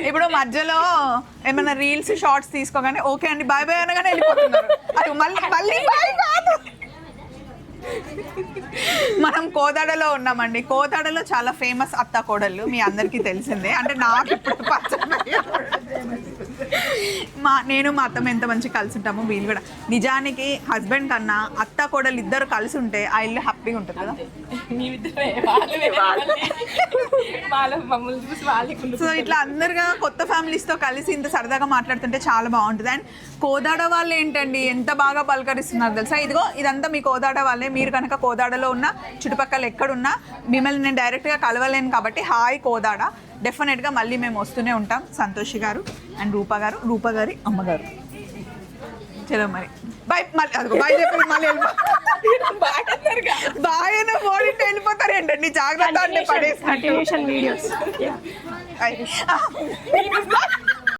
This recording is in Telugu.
ఇప్పుడు మధ్యలో ఏమైనా రీల్స్ షార్ట్స్ తీసుకోగానే ఓకే అండి బాయ్ బాయ్ అనగానే వెళ్ళిపోతున్నారు. అది మళ్ళీ మళ్ళీ బాయ్ కాదు. మనం కోదాడలో ఉన్నామండి. కోదాడలో చాలా ఫేమస్ అత్త కోడళ్ళు మీ అందరికీ తెలిసిందే. అంటే నాకు ఇప్పుడు నేను మా అత్తమ్మ ఎంత మంచి కలిసి ఉంటాము. వీళ్ళు కూడా నిజానికి హస్బెండ్ కన్నా అత్త కోడలు ఇద్దరు కలిసి ఉంటే ఆ ఇల్లు హ్యాపీగా ఉంటుంది కదా. సో ఇట్లా అందరుగా కొత్త ఫ్యామిలీస్తో కలిసి ఇంత సరదాగా మాట్లాడుతుంటే చాలా బాగుంటుంది. అండ్ కోదాడ వాళ్ళు ఏంటండి ఎంత బాగా పలకరిస్తున్నారు తెలుసా. ఇదిగో ఇదంతా మీ కోదాడ వాళ్ళే. మీరు కనుక కోదాడలో ఉన్న చుట్టుపక్కల ఎక్కడున్నా మిమ్మల్ని నేను డైరెక్ట్గా కలవలేను కాబట్టి హాయ్ కోదాడ. డెఫినెట్గా మళ్ళీ మేము వస్తూనే ఉంటాం. సంతోషి గారు అండ్ రూప గారి అమ్మగారు. చలో మరి బాయ్. మళ్ళీ అదిగో బాయ్ చెప్పి మళ్ళీ బాయ్ అయినా మోడీ వెళ్ళిపోతారు ఏంటండి. జాగ్రత్త అంటే పడేసి